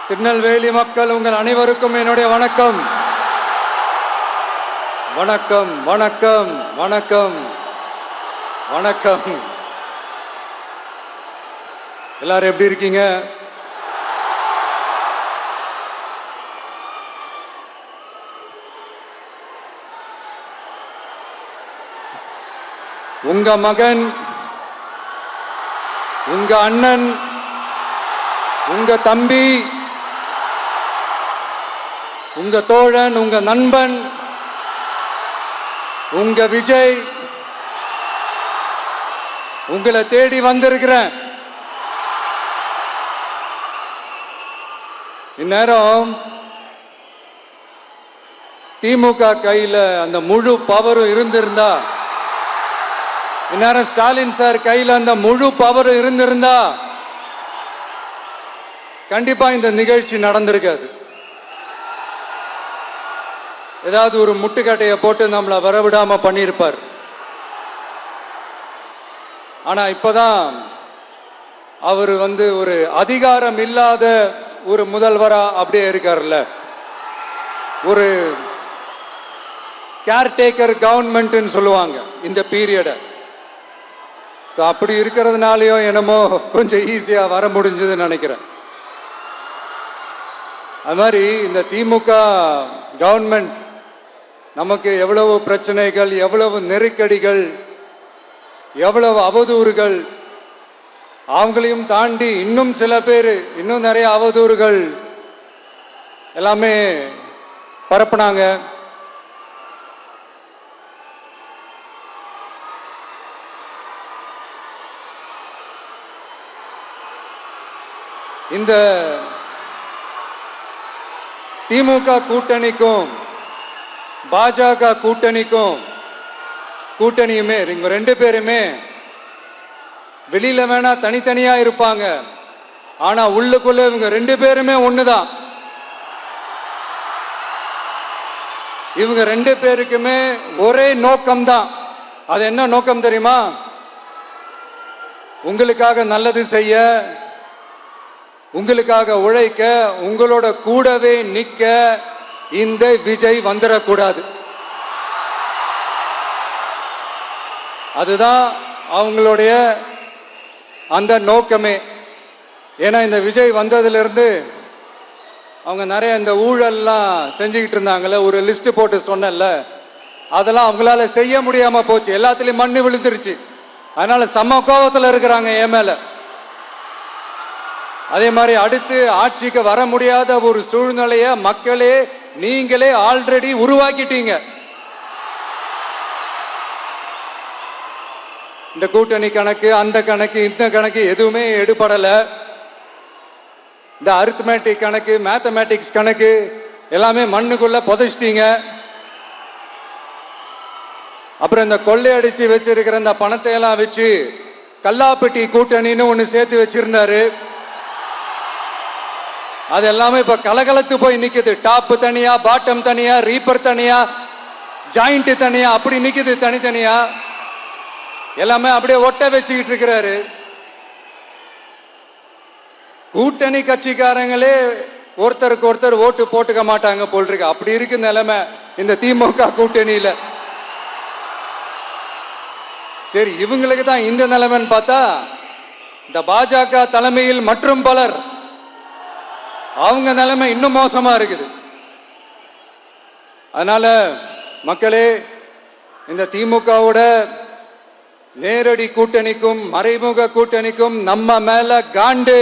திருநெல்வேலி மக்கள் உங்கள் அனைவருக்கும் என்னுடைய வணக்கம். வணக்கம் வணக்கம் வணக்கம் வணக்கம். எல்லாரும் எப்படி இருக்கீங்க? உங்க மகன், உங்க அண்ணன், உங்க தம்பி, உங்க தோழன், உங்க நண்பன், உங்க விஜய் உங்களை தேடி வந்திருக்கிறேன். இந்நேரம் திமுக கையில அந்த முழு பவரும் இருந்திருந்தா, இந்நேரம் ஸ்டாலின் சார் கையில் அந்த முழு பவர் இருந்திருந்தா கண்டிப்பா இந்த நிகழ்ச்சி நடந்திருக்காது. ஏதாவது ஒரு முட்டுக்கட்டையை போட்டு நம்மளை வரவிடாம பண்ணியிருப்பார். ஆனா இப்பதான் அவர் ஒரு அதிகாரம் இல்லாத ஒரு முதல்வரா அப்படியே இருக்காருல்ல, ஒரு கேர்டேக்கர் கவர்மெண்ட் சொல்லுவாங்க இந்த பீரியட. அப்படி இருக்கிறதுனாலயோ என்னமோ கொஞ்சம் ஈஸியா வர முடிஞ்சதுன்னு நினைக்கிறேன். அது மாதிரி இந்த திமுக கவர்மெண்ட் நமக்கு எவ்வளவு பிரச்சனைகள், எவ்வளவு நெருக்கடிகள், எவ்வளவு அவதூறுகள், அவங்களையும் தாண்டி இன்னும் சில பேர் இன்னும் நிறைய அவதூறுகள் எல்லாமே பரப்புனாங்க. இந்த திமுக கூட்டணிக்கும் பாஜக கூட்டணியுமே இவங்க ரெண்டு பேருமே வெளியில வேணா தனித்தனியா இருப்பாங்க, ஆனா உள்ளுக்குள்ள இவங்க ரெண்டு பேருமே ஒண்ணுதான். இவங்க ரெண்டு பேருக்குமே ஒரே நோக்கம்தான். அது என்ன நோக்கம் தெரியுமா? உங்களுக்காக நல்லது செய்ய, உங்களுக்காக உழைக்க, உங்களோட கூடவே நிக்க இந்த விஜய் வந்துடக்கூடாது. அதுதான் அவங்களுடைய அந்த நோக்கமே. ஏன்னா இந்த விஜய் வந்ததிலிருந்து அவங்க நிறைய இந்த ஊழல்லாம் செஞ்சுக்கிட்டு இருந்தாங்கல்ல, ஒரு லிஸ்ட் போட்டு சொன்னல, அதெல்லாம் அவங்களால செய்ய முடியாம போச்சு. எல்லாத்துலயும் மண்ணு விழுந்துருச்சு. அதனால சம கோபத்தில் இருக்கிறாங்க என் மேல. அதே மாதிரி அடுத்து ஆட்சிக்கு வர முடியாத ஒரு சூழ்நிலைய மக்களே நீங்களே ஆல்ரெடி உருவாக்கிட்டீங்க. இந்த கூட்டணி கணக்கு, அந்த கணக்கு, இந்த கணக்கு எதுவுமே எடுபடல. இந்த அரித்மேட்டிக் கணக்கு, மேத்தமேட்டிக்ஸ் கணக்கு எல்லாமே மண்ணுக்குள்ள புதைச்சிட்டீங்க. அப்புறம் இந்த கொள்ளையடிச்சு வச்சிருக்கிற இந்த பணத்தை எல்லாம் வச்சு கல்லாப்பட்டி கூட்டணின்னு ஒண்ணு சேர்த்து வச்சிருந்தாரு. அது எல்லாமே இப்ப கலகலத்து போய் நிக்குது. டாப் தனியா, பாட்டம் தனியா, ரீப்பர் தனியா, ஜாயிண்ட் தனியா, அப்படி நிக்குது தனித்தனியா. எல்லாமே அப்படியே ஒட்ட வச்சுக்கிட்டு இருக்கிறாரு. கூட்டணி கட்சிக்காரங்களே ஒருத்தருக்கு ஒருத்தர் ஓட்டு போட்டுக்க மாட்டாங்க போல் இருக்கு. அப்படி இருக்கு நிலைமை இந்த திமுக கூட்டணியில. சரி, இவங்களுக்கு தான் இந்த நிலைமைன்னு பார்த்தா இந்த பாஜக தலைமையில் மற்றும் பலர் அவங்க நிலைமை இன்னும் மோசமா இருக்குது. அதனால மக்களே, இந்த திமுகவோட நேரடி கூட்டணிக்கும் மறைமுக கூட்டணிக்கும் நம்ம மேல காண்டு.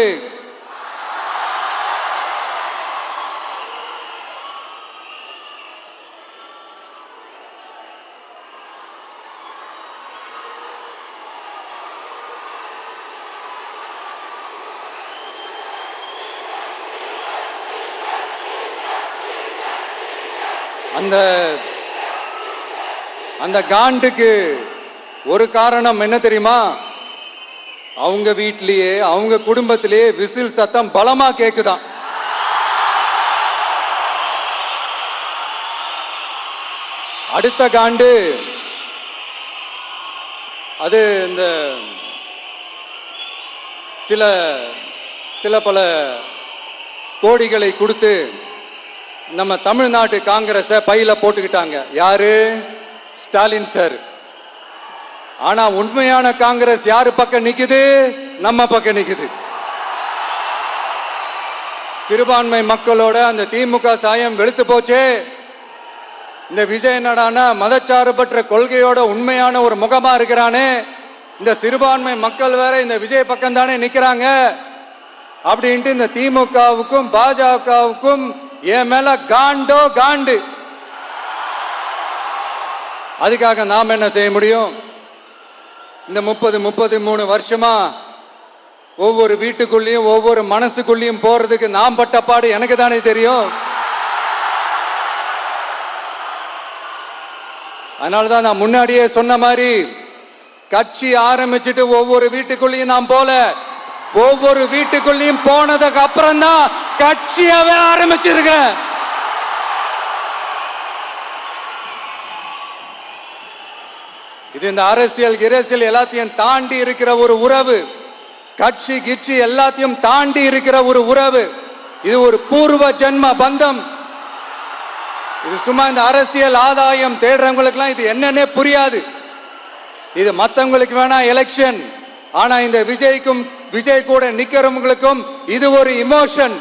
அந்த காண்டுக்கு ஒரு காரணம் என்ன தெரியுமா? அவங்க வீட்டிலேயே, அவங்க குடும்பத்திலேயே விசில் சத்தம் பலமா கேக்குதான். அடுத்த காண்டு அது இந்த சில பல கோடிகளை கொடுத்து நம்ம தமிழ்நாட்டு காங்கிரஸை பையில போட்டுக்கிட்டாங்க. யாரு? ஸ்டாலின் சார். ஆனா உண்மையான காங்கிரஸ் யாரு பக்கம் நிக்குது? நம்ம பக்கம் நிக்குது. சிறுபான்மை மக்களோட அந்த திமுக சாயம் வெளுத்து போச்சே. இந்த விஜய் என்னடானா மதச்சார்பற்ற கொள்கையோட உண்மையான ஒரு முகமா இருக்கிறானே. இந்த சிறுபான்மை மக்கள் வேற இந்த விஜய் பக்கம் தானே நிக்கிறாங்க அப்படின்ட்டு இந்த திமுகவுக்கும் பாஜகவுக்கும் என் மேல காண்டோ காண்டு. அதுக்காக நாம் என்ன செய்ய முடியும்? இந்த 33 வருஷமா ஒவ்வொரு வீட்டுக்குள்ளேயும் ஒவ்வொரு மனசுக்குள்ளேயும் போறதுக்கு நாம் பட்ட பாடு எனக்கு தானே தெரியும். அதனாலதான் நான் முன்னாடியே சொன்ன மாதிரி கட்சி ஆரம்பிச்சுட்டு ஒவ்வொரு வீட்டுக்குள்ளேயும் நாம் போல, ஒவ்வொரு வீட்டுக்குள்ளேயும் போனதுக்கு அப்புறம் தான் கட்சியாவே ஆரம்பிச்சிருக்கேன். இது இந்த அரசியல் இரசியல் எல்லாத்தையும் தாண்டி இருக்கிற ஒரு உறவு. கட்சி கிட்சி எல்லாத்தையும் தாண்டி இருக்கிற ஒரு உறவு. இது ஒரு பூர்வ ஜென்ம பந்தம். இது சும்மா இந்த அரசியல் ஆதாயம் தேடுறவங்களுக்குலாம் இது என்னன்னே புரியாது. இது மற்றவங்களுக்கு வேணா எலெக்ஷன். ஆனா இந்த விஜய் கூட நிக்கிறவங்களுக்கும் இது ஒரு இமோஷன்.